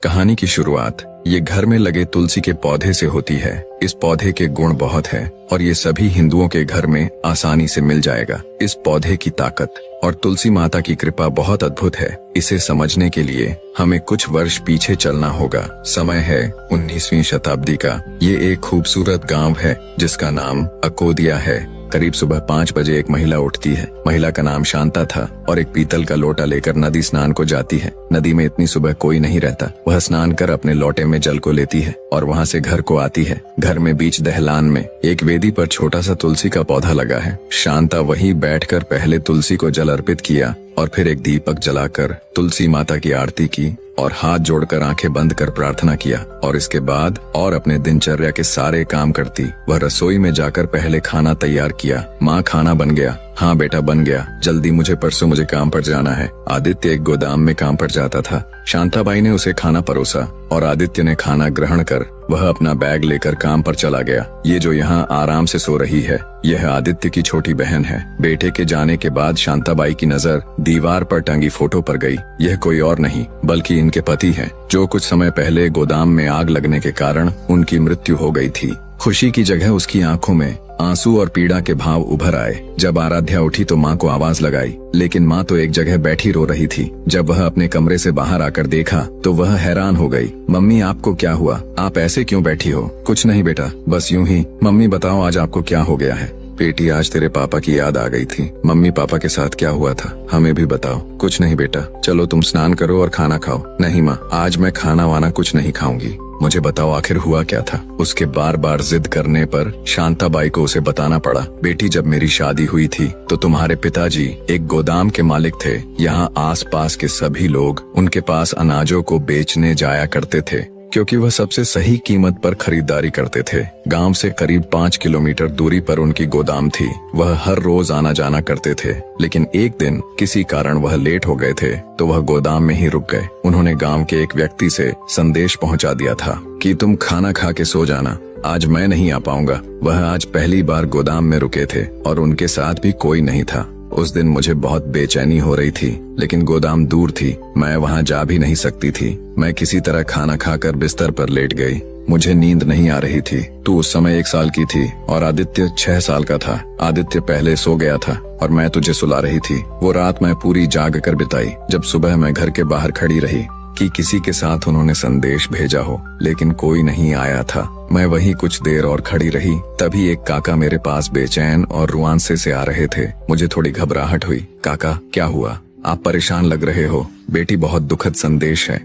कहानी की शुरुआत ये घर में लगे तुलसी के पौधे से होती है। इस पौधे के गुण बहुत है और ये सभी हिंदुओं के घर में आसानी से मिल जाएगा। इस पौधे की ताकत और तुलसी माता की कृपा बहुत अद्भुत है। इसे समझने के लिए हमें कुछ वर्ष पीछे चलना होगा। समय है 19वीं शताब्दी का। ये एक खूबसूरत गांव है जिसका नाम अकोदिया है। करीब सुबह 5 बजे एक महिला उठती है। महिला का नाम शांता था और एक पीतल का लोटा लेकर नदी स्नान को जाती है। नदी में इतनी सुबह कोई नहीं रहता। वह स्नान कर अपने लोटे में जल को लेती है और वहाँ से घर को आती है। घर में बीच दहलान में एक वेदी पर छोटा सा तुलसी का पौधा लगा है। शांता वहीं बैठकर पहले तुलसी को जल अर्पित किया और फिर एक दीपक जलाकर तुलसी माता की आरती की और हाथ जोड़कर आंखें बंद कर प्रार्थना किया और इसके बाद और अपने दिनचर्या के सारे काम करती। वह रसोई में जाकर पहले खाना तैयार किया। माँ, खाना बन गया? हाँ बेटा, बन गया। जल्दी, परसों मुझे काम पर जाना है। आदित्य एक गोदाम में काम पर जाता था। शांताबाई ने उसे खाना परोसा और आदित्य ने खाना ग्रहण कर वह अपना बैग लेकर काम पर चला गया। ये जो यहाँ आराम से सो रही है, यह आदित्य की छोटी बहन है। बेटे के जाने के बाद शांताबाई की नजर दीवार पर टंगी फोटो पर गई। यह कोई और नहीं बल्कि इनके पति हैं, जो कुछ समय पहले गोदाम में आग लगने के कारण उनकी मृत्यु हो गई थी। खुशी की जगह उसकी आंखों में आंसू और पीड़ा के भाव उभर आए। जब आराध्या उठी तो माँ को आवाज लगाई, लेकिन माँ तो एक जगह बैठी रो रही थी। जब वह अपने कमरे से बाहर आकर देखा तो वह हैरान हो गई। मम्मी, आपको क्या हुआ? आप ऐसे क्यों बैठी हो? कुछ नहीं बेटा, बस यूं ही। मम्मी बताओ, आज आपको क्या हो गया है? बेटी, आज तेरे पापा की याद आ गई थी। मम्मी, पापा के साथ क्या हुआ था? हमें भी बताओ। कुछ नहीं बेटा, चलो तुम स्नान करो और खाना खाओ। नहीं माँ, आज मैं खाना वाना कुछ नहीं खाऊंगी। मुझे बताओ आखिर हुआ क्या था? उसके बार बार जिद करने पर शांताबाई को उसे बताना पड़ा। बेटी, जब मेरी शादी हुई थी तो तुम्हारे पिताजी एक गोदाम के मालिक थे। यहाँ आसपास के सभी लोग उनके पास अनाजों को बेचने जाया करते थे क्योंकि वह सबसे सही कीमत पर खरीदारी करते थे। गांव से करीब 5 किलोमीटर दूरी पर उनकी गोदाम थी। वह हर रोज आना जाना करते थे, लेकिन एक दिन किसी कारण वह लेट हो गए थे तो वह गोदाम में ही रुक गए। उन्होंने गांव के एक व्यक्ति से संदेश पहुंचा दिया था कि तुम खाना खा के सो जाना, आज मैं नहीं आ पाऊंगा। वह आज पहली बार गोदाम में रुके थे और उनके साथ भी कोई नहीं था। उस दिन मुझे बहुत बेचैनी हो रही थी, लेकिन गोदाम दूर थी, मैं वहां जा भी नहीं सकती थी। मैं किसी तरह खाना खाकर बिस्तर पर लेट गई। मुझे नींद नहीं आ रही थी। तू उस समय 1 साल की थी और आदित्य 6 साल का था। आदित्य पहले सो गया था और मैं तुझे सुला रही थी। वो रात मैं पूरी जाग कर बिताई। जब सुबह मैं घर के बाहर खड़ी रही कि किसी के साथ उन्होंने संदेश भेजा हो, लेकिन कोई नहीं आया था। मैं वहीं कुछ देर और खड़ी रही। तभी एक काका मेरे पास बेचैन और रुआंसे से आ रहे थे। मुझे थोड़ी घबराहट हुई। काका, क्या हुआ? आप परेशान लग रहे हो। बेटी, बहुत दुखद संदेश है।